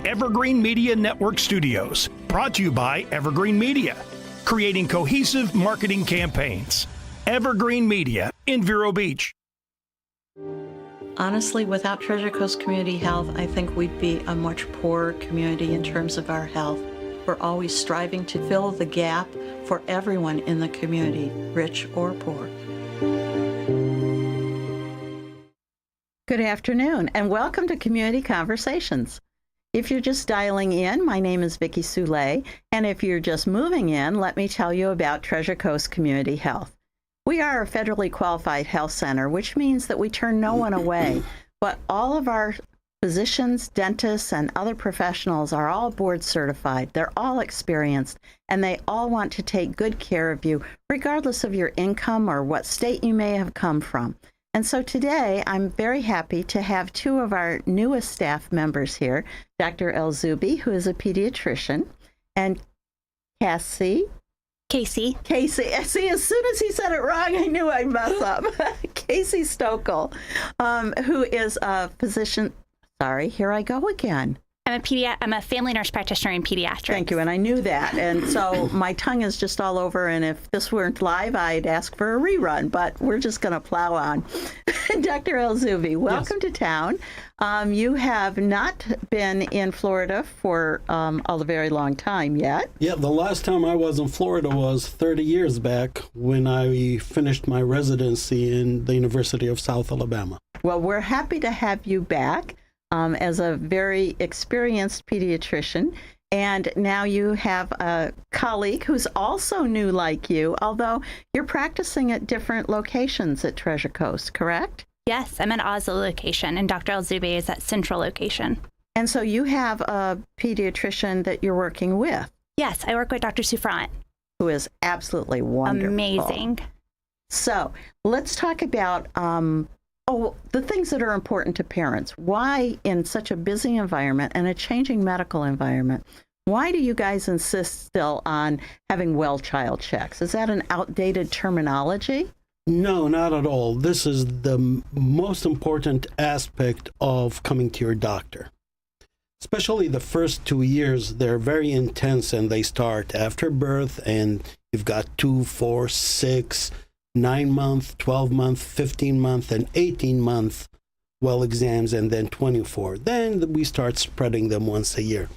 the Evergreen Media Network studios, brought to you by Evergreen Media, creating cohesive marketing campaigns. Evergreen Media in Vero Beach. Honestly, without Treasure Coast Community Health, I think we'd be a much poorer community in terms of our health. We're always striving to fill the gap for everyone in the community, rich or poor. Good afternoon, and welcome to Community Conversations. If you're just dialing in, my name is Vicki Soule, and if you're just moving in, let me tell you about Treasure Coast Community Health. We are a federally qualified health center, which means that we turn no one away, but all of our physicians, dentists, and other professionals are all board certified. They're all experienced, and they all want to take good care of you, regardless of your income or what state you may have come from. And so today, I'm very happy to have two of our newest staff members here, Dr. Elzoobi, who is a pediatrician, and Casie. Casie. See, as soon as he said it wrong, I knew I'd mess up. Casie Stoeckel, who is a physician. Sorry, here I go again. I'm a family nurse practitioner in pediatrics. Thank you, and I knew that. And so my tongue is just all over, and if this weren't live, I'd ask for a rerun, but we're just going to plow on. Dr. Elzoobi, welcome to town. You have not been in Florida for a very long time yet. Yeah, the last time I was in Florida was 30 years back when I finished my residency in the University of South Alabama. Well, we're happy to have you back. As a very experienced pediatrician, and now you have a colleague who's also new like you, although you're practicing at different locations at Treasure Coast, correct? Yes, I'm at Oslo location, and Dr. Elzoobi is at Central location. And so you have a pediatrician that you're working with? Yes, I work with Dr. Souffrant. Who is absolutely wonderful. Amazing. So let's talk about the things that are important to parents. Why, in such a busy environment and a changing medical environment, why do you guys insist still on having well child checks? Is that an outdated terminology? No, not at all. This is the most important aspect of coming to your doctor. Especially the first 2 years, they're very intense, and they start after birth, and you've got 2, 4, 6, 9-month, 12-month, 15-month, and 18-month well exams, and then 24. Then we start spreading them once a year.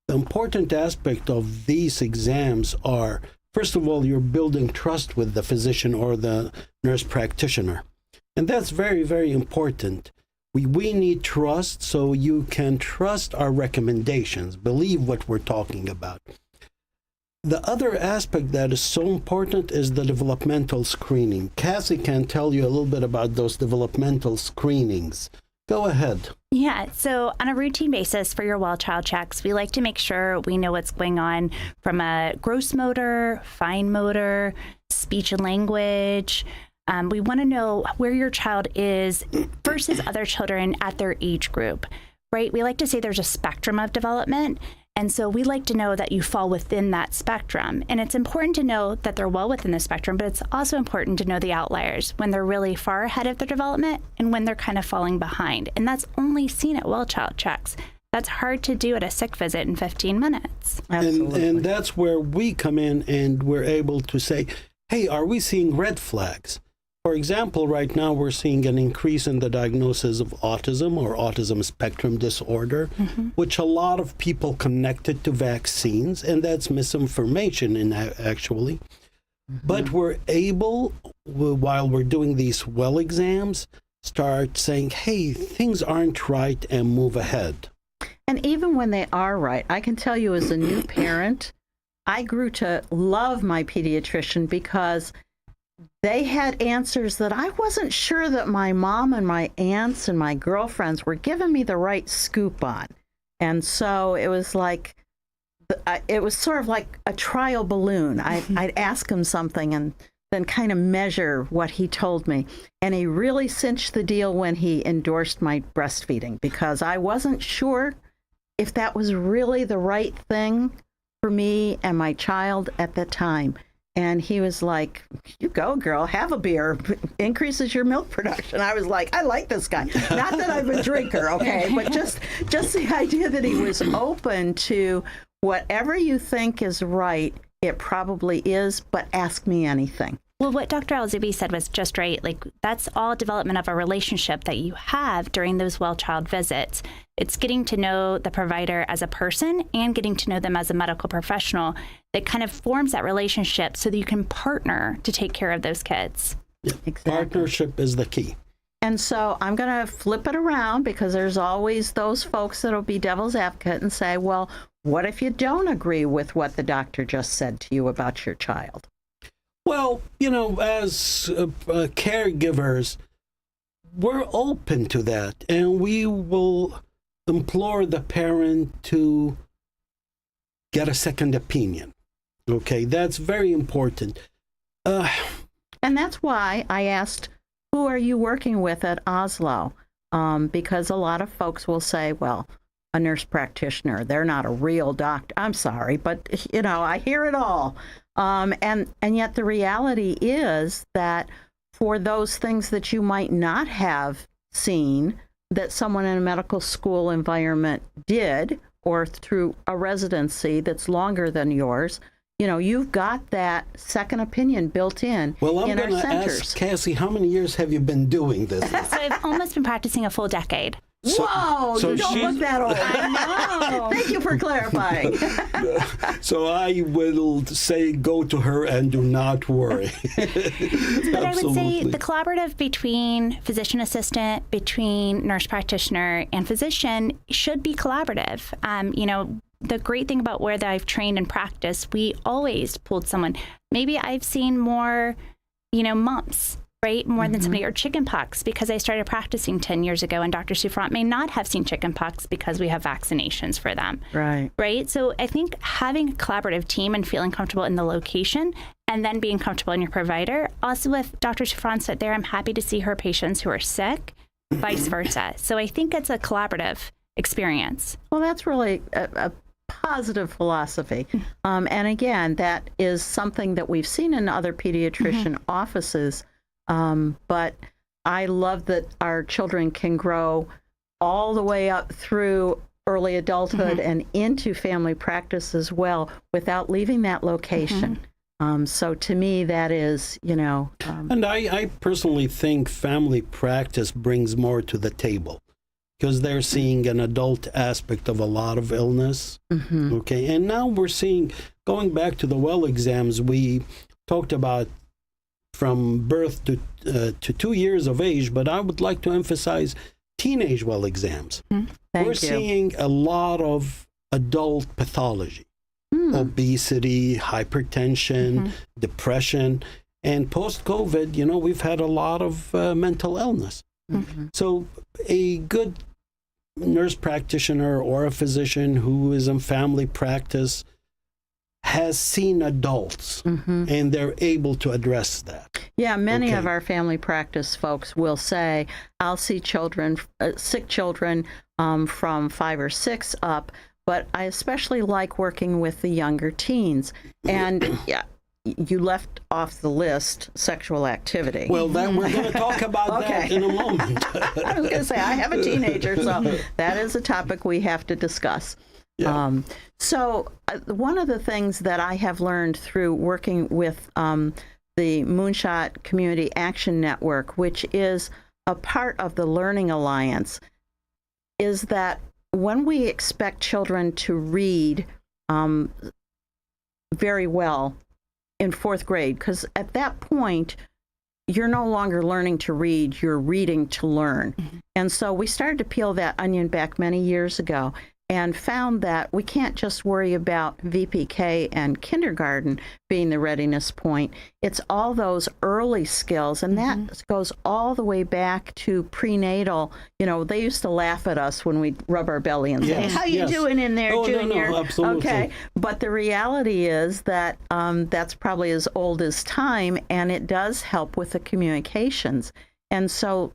The important aspect of these exams are, first of all, you're building trust with the physician or the nurse practitioner. And that's very, very important. We need trust, so you can trust our recommendations, believe what we're talking about. The other aspect that is so important is the developmental screening. Casie can tell you a little bit about those developmental screenings. Go ahead. Yeah, so on a routine basis for your well child checks, we like to make sure we know what's going on from a gross motor, fine motor, speech and language. We want to know where your child is versus other children at their age group, right? We like to say there's a spectrum of development. And so we like to know that you fall within that spectrum. And it's important to know that they're well within the spectrum, but it's also important to know the outliers, when they're really far ahead of their development and when they're kind of falling behind. And that's only seen at well child checks. That's hard to do at a sick visit in 15 minutes. And that's where we come in, and we're able to say, hey, are we seeing red flags? For example, right now we're seeing an increase in the diagnosis of autism or autism spectrum disorder, which a lot of people connected to vaccines, and that's misinformation actually. But we're able, while we're doing these well exams, start saying, hey, things aren't right, and move ahead. And even when they are right, I can tell you as a new parent, I grew to love my pediatrician because they had answers that I wasn't sure that my mom and my aunts and my girlfriends were giving me the right scoop on. And so it was like, it was sort of like a trial balloon. I'd ask him something and then kind of measure what he told me. And he really cinched the deal when he endorsed my breastfeeding, because I wasn't sure if that was really the right thing for me and my child at that time. And he was like, you go, girl, have a beer. Increases your milk production. I was like, I like this guy. Not that I'm a drinker, okay, but just the idea that he was open to whatever you think is right, it probably is, but ask me anything. Well, what Dr. Elzoobi said was just right. Like, that's all development of a relationship that you have during those well-child visits. It's getting to know the provider as a person and getting to know them as a medical professional that kind of forms that relationship so that you can partner to take care of those kids. Yeah. Exactly. Partnership is the key. And so I'm going to flip it around, because there's always those folks that'll be devil's advocate and say, well, what if you don't agree with what the doctor just said to you about your child? Well, as caregivers, we're open to that, and we will implore the parent to get a second opinion. Okay, that's very important. And that's why I asked, who are you working with at Oslo? Because a lot of folks will say, well, a nurse practitioner, they're not a real doctor. I'm sorry, but, I hear it all. And yet the reality is that for those things that you might not have seen that someone in a medical school environment did, or through a residency that's longer than yours, you've got that second opinion built in Well, I'm in our going to centers. ask Casie, how many years have you been doing this? So I've almost been practicing a full decade. Whoa, so you don't look that old. I know. Thank you for clarifying. So I will say, go to her and do not worry. But I would say the collaborative between physician assistant, between nurse practitioner and physician should be collaborative. The great thing about where I've trained and practiced, we always pulled someone. Maybe I've seen more, mumps, right? More than somebody, or chickenpox, because I started practicing 10 years ago, and Dr. Souffrant may not have seen chickenpox because we have vaccinations for them. Right. Right. So I think having a collaborative team and feeling comfortable in the location, and then being comfortable in your provider. Also with Dr. Souffrant said there, I'm happy to see her patients who are sick, vice versa. So I think it's a collaborative experience. Well, that's really a positive philosophy. And again, that is something that we've seen in other pediatrician offices. But I love that our children can grow all the way up through early adulthood and into family practice as well without leaving that location. So to me, that is, And I personally think family practice brings more to the table, because they're seeing an adult aspect of a lot of illness. Okay, and now we're seeing, going back to the well exams, we talked about from birth to 2 years of age, but I would like to emphasize teenage well exams. We're seeing a lot of adult pathology, obesity, hypertension, depression, and post-COVID, we've had a lot of mental illness. So a good nurse practitioner or a physician who is in family practice has seen adults, and they're able to address that. Yeah, many of our family practice folks will say, I'll see children, sick children from 5 or 6 up, but I especially like working with the younger teens. And yeah, you left off the list sexual activity. Well, then we're going to talk about that in a moment. I was going to say, I have a teenager, so that is a topic we have to discuss. Yeah. So one of the things that I have learned through working with the Moonshot Community Action Network, which is a part of the Learning Alliance, is that when we expect children to read very well in 4th grade, because at that point, you're no longer learning to read, you're reading to learn. And so we started to peel that onion back many years ago and found that we can't just worry about VPK and kindergarten being the readiness point. It's all those early skills, and that goes all the way back to prenatal. They used to laugh at us when we'd rub our belly and say, how you doing in there, Junior? No, absolutely. Okay, but the reality is that that's probably as old as time, and it does help with the communications. And so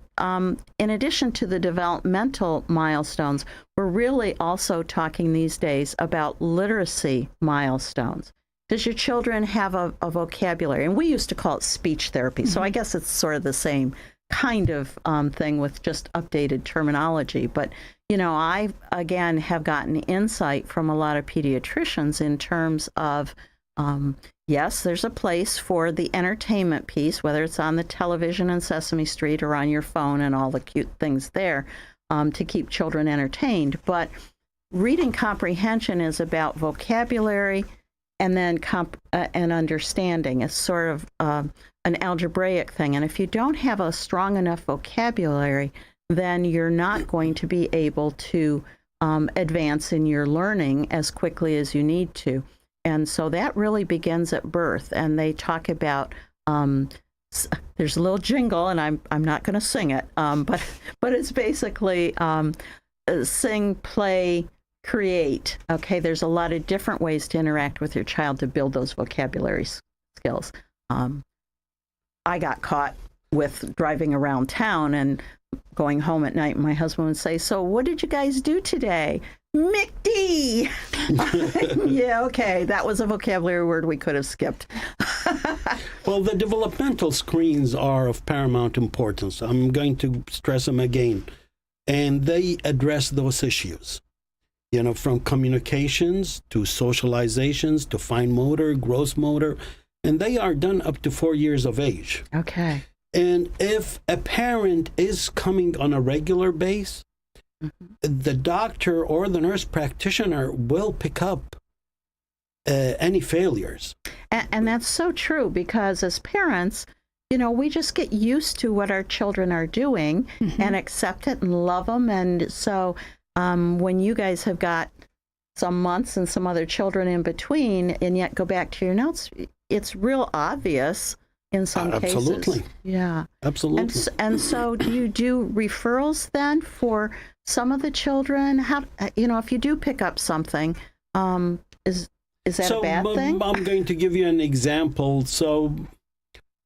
in addition to the developmental milestones, we're really also talking these days about literacy milestones. does your children have a vocabulary? And we used to call it speech therapy. So I guess it's sort of the same kind of thing with just updated terminology. But, I, again, have gotten insight from a lot of pediatricians in terms of, yes, there's a place for the entertainment piece, whether it's on the television in Sesame Street or on your phone and all the cute things there to keep children entertained. But reading comprehension is about vocabulary and then and understanding. It's sort of an algebraic thing. And if you don't have a strong enough vocabulary, then you're not going to be able to advance in your learning as quickly as you need to. And so that really begins at birth. And they talk about, there's a little jingle, and I'm not going to sing it, but it's basically sing, play, create. Okay, there's a lot of different ways to interact with your child to build those vocabulary skills. I got caught with driving around town and going home at night. My husband would say, "So what did you guys do today?" McD. Yeah, okay. That was a vocabulary word we could have skipped. Well, the developmental screens are of paramount importance. I'm going to stress them again. And they address those issues, from communications to socializations to fine motor, gross motor. And they are done up to 4 years of age. Okay. And if a parent is coming on a regular basis, the doctor or the nurse practitioner will pick up any failures. And that's so true, because as parents, we just get used to what our children are doing and accept it and love them. And so when you guys have got some months and some other children in between, and yet go back to your notes, it's real obvious in some cases. Absolutely. Yeah. Absolutely. And so do you do referrals then for some of the children? How, if you do pick up something, is that a bad thing? I'm going to give you an example. So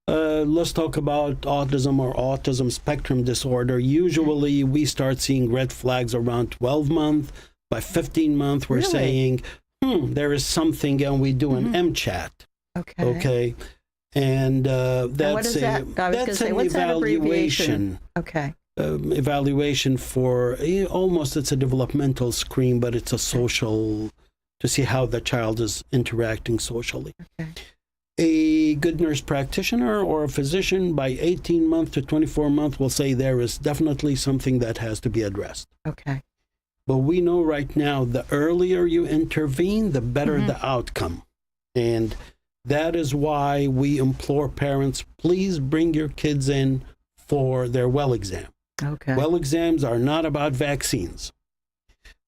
let's talk about autism or autism spectrum disorder. Usually we start seeing red flags around 12 months. By 15 months, we're saying, there is something, and we do an MChat. Okay. And that's an evaluation. Okay. Evaluation for almost, it's a developmental screen, but it's a social, to see how the child is interacting socially. Okay. A good nurse practitioner or a physician by 18 months to 24 months will say there is definitely something that has to be addressed. Okay. But we know right now, the earlier you intervene, the better the outcome. And that is why we implore parents, please bring your kids in for their well exam. Okay. Well exams are not about vaccines.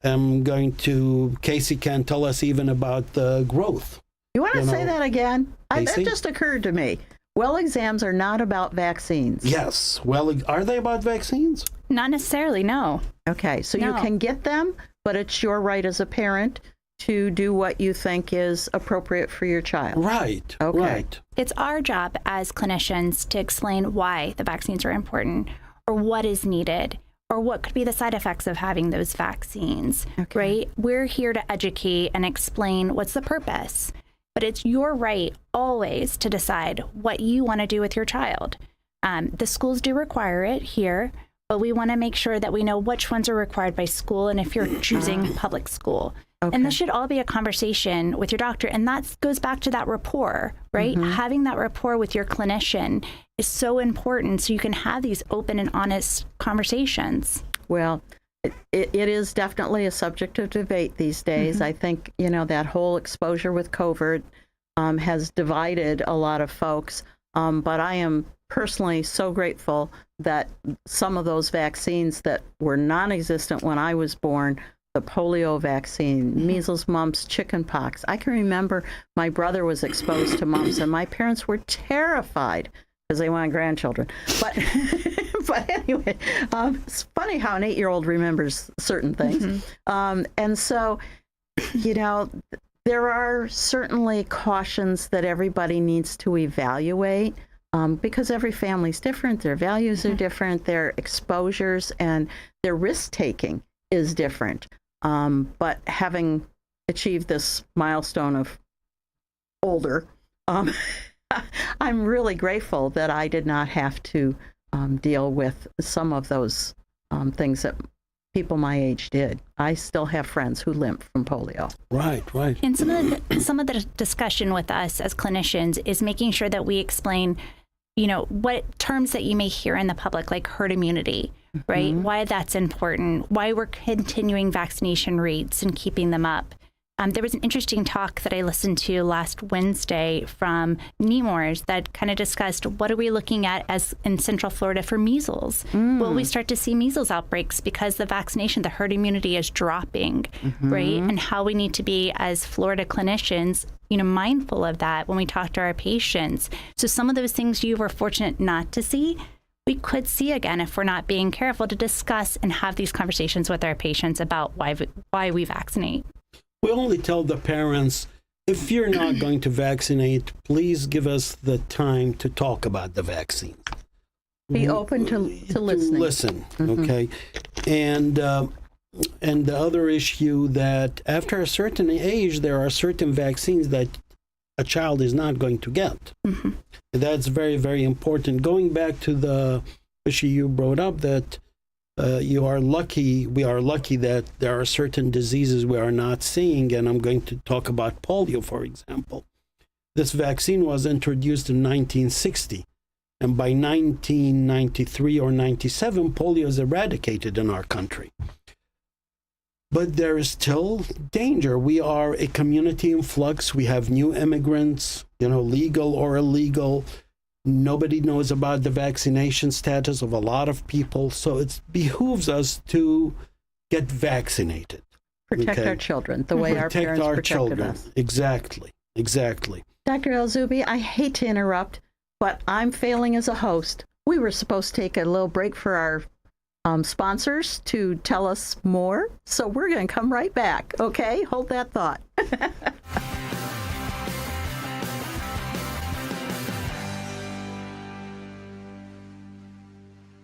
Casie can tell us even about the growth. You want to say that again? That just occurred to me. Well exams are not about vaccines. Yes. Well, are they about vaccines? Not necessarily, no. Okay, so you can get them, but it's your right as a parent to do what you think is appropriate for your child. Right. Okay. Right. It's our job as clinicians to explain why the vaccines are important, or what is needed, or what could be the side effects of having those vaccines, right? We're here to educate and explain what's the purpose, but it's your right always to decide what you want to do with your child. The schools do require it here, but we want to make sure that we know which ones are required by school and if you're choosing public school. And this should all be a conversation with your doctor. And that goes back to that rapport, right? Having that rapport with your clinician is so important so you can have these open and honest conversations. Well, it is definitely a subject of debate these days. I think, that whole exposure with COVID has divided a lot of folks. But I am personally so grateful that some of those vaccines that were non-existent when I was born, the polio vaccine, measles, mumps, chickenpox. I can remember my brother was exposed to mumps, and my parents were terrified because they wanted grandchildren. But but anyway, it's funny how an 8-year-old remembers certain things. And so, there are certainly cautions that everybody needs to evaluate because every family's different, their values are different, their exposures and their risk-taking is different. But having achieved this milestone of older, I'm really grateful that I did not have to deal with some of those things that people my age did. I still have friends who limp from polio. Right. And some of the discussion with us as clinicians is making sure that we explain, what terms that you may hear in the public, like herd immunity, right? Why that's important, why we're continuing vaccination rates and keeping them up. There was an interesting talk that I listened to last Wednesday from Nemours that kind of discussed what are we looking at as in Central Florida for measles? Will we start to see measles outbreaks because the vaccination, the herd immunity is dropping, right? And how we need to be as Florida clinicians, mindful of that when we talk to our patients. So some of those things you were fortunate not to see, we could see again if we're not being careful to discuss and have these conversations with our patients about why we vaccinate. We only tell the parents, if you're not going to vaccinate, please give us the time to talk about the vaccine. Be open to listening. Listen, okay? And the other issue that after a certain age, there are certain vaccines that a child is not going to get. That's very, very important. Going back to the issue you brought up, that we are lucky that there are certain diseases we are not seeing, and I'm going to talk about polio, for example. This vaccine was introduced in 1960, and by 1993 or 97, polio is eradicated in our country. But there is still danger. We are a community in flux. We have new immigrants, legal or illegal. Nobody knows about the vaccination status of a lot of people, so it behooves us to get vaccinated. Protect our children the way our parents protected us. Exactly. Dr. Elzoobi, I hate to interrupt, but I'm failing as a host. We were supposed to take a little break for our sponsors to tell us more, so we're going to come right back, okay? Hold that thought.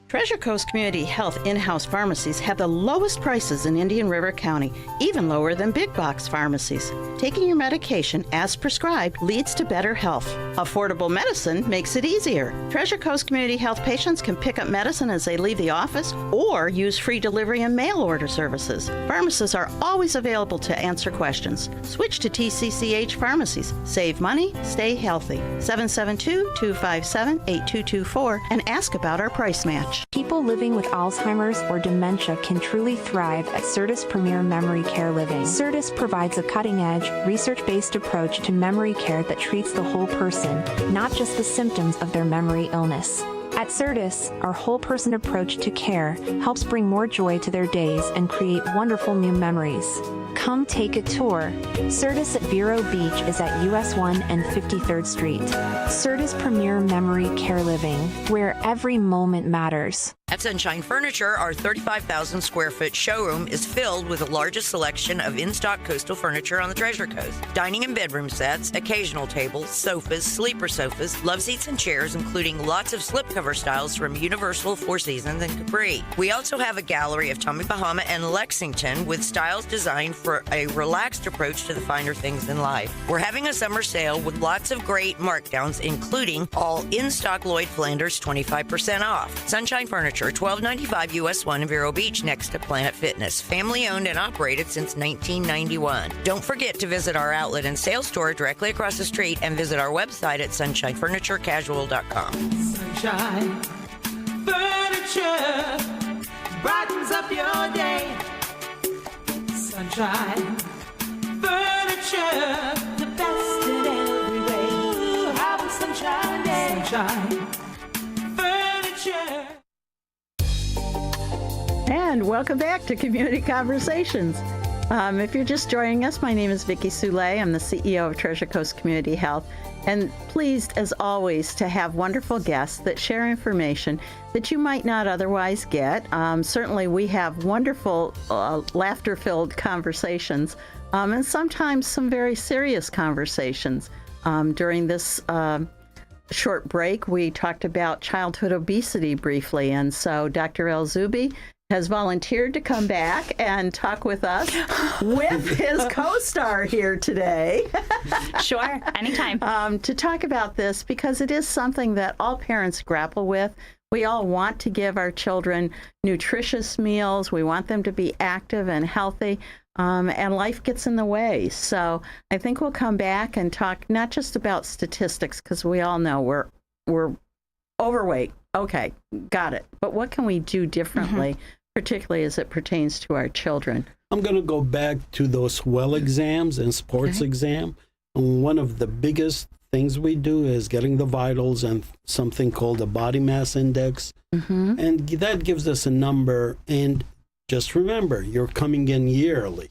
Treasure Coast Community Health in-house pharmacies have the lowest prices in Indian River County, even lower than big box pharmacies. Taking your medication as prescribed leads to better health. Affordable medicine makes it easier. Treasure Coast Community Health patients can pick up medicine as they leave the office or use free delivery and mail order services. Pharmacists are always available to answer questions. Switch to TCCH pharmacies. Save money, stay healthy. 772-257-8224 and ask about our price match. People living with Alzheimer's or dementia can truly thrive at Certus Premier Memory Care Living. Certus provides a cutting-edge, research-based approach to memory care that treats the whole person, not just the symptoms of their memory illness. At Certus, our whole-person approach to care helps bring more joy to their days and create wonderful new memories. Come take a tour. Certus at Vero Beach is at US 1 and 53rd Street. Certus Premier Memory Care Living, where every moment matters. At Sunshine Furniture, our 35,000 square foot showroom is filled with the largest selection of in-stock coastal furniture on the Treasure Coast. Dining and bedroom sets, occasional tables, sofas, sleeper sofas, love seats and chairs, including lots of slipcover styles from Universal, Four Seasons, and Capri. We also have a gallery of Tommy Bahama and Lexington with styles designed for a relaxed approach to the finer things in life. We're having a summer sale with lots of great markdowns, including all in-stock Lloyd Flanders 25% off. Sunshine Furniture, 1295 US 1 in Vero Beach, next to Planet Fitness. Family owned and operated since 1991. Don't forget to visit our outlet and sales store directly across the street and visit our website at sunshinefurniturecasual.com. Sunshine Furniture brightens up your day. Sunshine Furniture, the best in every way. Ooh, have a sunshine day. Sunshine Furniture. And welcome back to Community Conversations. If you're just joining us, my name is Vicki Soule. I'm the CEO of Treasure Coast Community Health, and pleased, as always, to have wonderful guests that share information that you might not otherwise get. Certainly, we have wonderful, laughter-filled conversations, and sometimes some very serious conversations. During this short break, we talked about childhood obesity briefly, and so Dr. Elzoobi has volunteered to come back and talk with us with his co-star here today. Sure, anytime. To talk about this, because it is something that all parents grapple with. We all want to give our children nutritious meals. We want them to be active and healthy, and life gets in the way. So I think we'll come back and talk not just about statistics, because we all know we're overweight. Okay, got it. But what can we do differently, particularly as it pertains to our children? I'm going to go back to those well exams and sports exam. One of the biggest things we do is getting the vitals and something called a body mass index. And that gives us a number. And just remember, you're coming in yearly.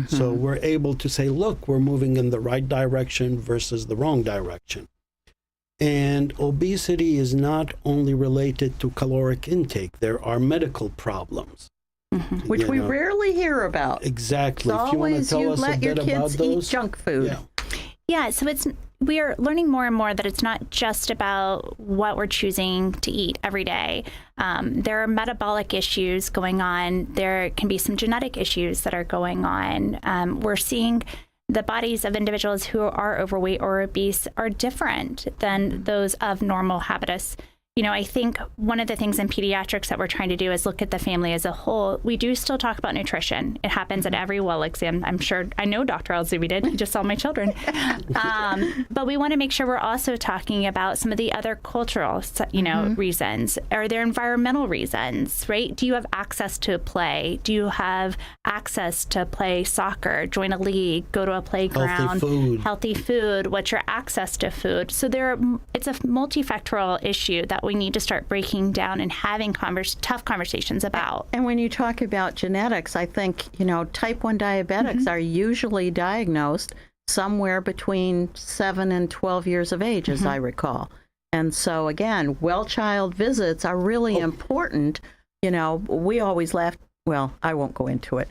So we're able to say, look, we're moving in the right direction versus the wrong direction. And obesity is not only related to caloric intake. There are medical problems. Which we rarely hear about. Exactly. It's if you want to always tell you us let a your bit about kids those. eat junk food. Yeah, so we are learning more and more that it's not just about what we're choosing to eat every day. There are metabolic issues going on. There can be some genetic issues that are going on. We're seeing the bodies of individuals who are overweight or obese are different than those of normal habitus. You know, I think one of the things in pediatrics that we're trying to do is look at the family as a whole. We do still talk about nutrition. It happens at every well exam. I know Dr. Elzoobi did. He just saw my children. But we want to make sure we're also talking about some of the other cultural, reasons. Are there environmental reasons, right? Do you have access to play? Do you have access to play soccer, join a league, go to a playground? Healthy food. What's your access to food? So it's a multifactorial issue that we need to start breaking down and having tough conversations about. And when you talk about genetics, I think, type 1 diabetics are usually diagnosed somewhere between 7 and 12 years of age, as I recall. And so, again, well-child visits are really important. We always laughed. Well, I won't go into it.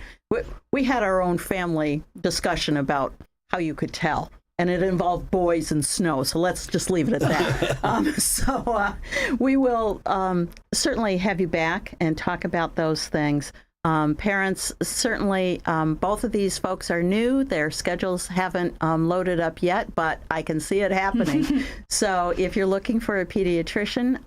We had our own family discussion about how you could tell. And it involved boys and snow, so let's just leave it at that. We will certainly have you back and talk about those things. Parents, certainly, both of these folks are new. Their schedules haven't loaded up yet, but I can see it happening. So if you're looking for a pediatrician,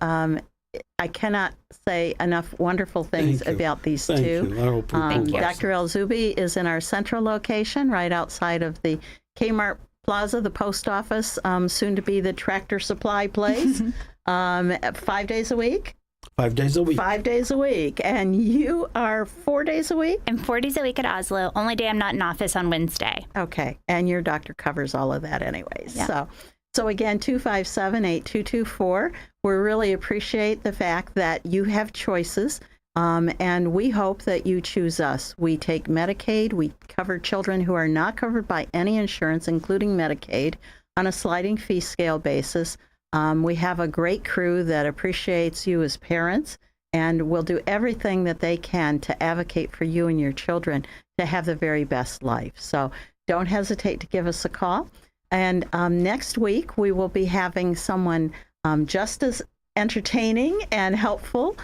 I cannot say enough wonderful things about these two. Thank you. Dr. Elzoobi is in our central location, right outside of the Kmart Plaza, the post office, soon to be the Tractor Supply place, 5 days a week. 5 days a week. 5 days a week. And you are 4 days a week? I'm 4 days a week at Oslo. Only day I'm not in office on Wednesday. Okay. And your doctor covers all of that anyways. Yeah. So again, 257-8224. We really appreciate the fact that you have choices. And we hope that you choose us. We take Medicaid. We cover children who are not covered by any insurance, including Medicaid, on a sliding fee scale basis. We have a great crew that appreciates you as parents and will do everything that they can to advocate for you and your children to have the very best life. So don't hesitate to give us a call. And next week, we will be having someone just as entertaining and helpful.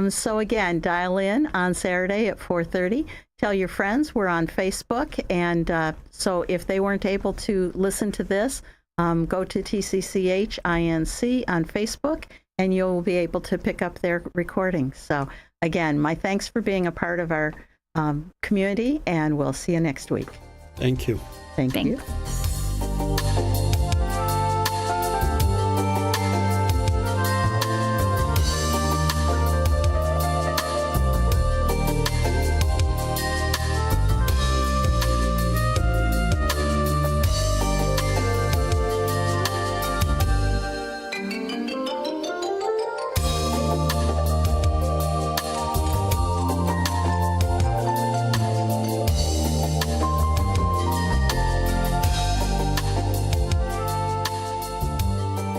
So again, dial in on Saturday at 4:30. Tell your friends we're on Facebook. And so if they weren't able to listen to this, go to TCCH INC on Facebook, and you'll be able to pick up their recording. So again, my thanks for being a part of our community, and we'll see you next week. Thank you. Thank you. Thanks.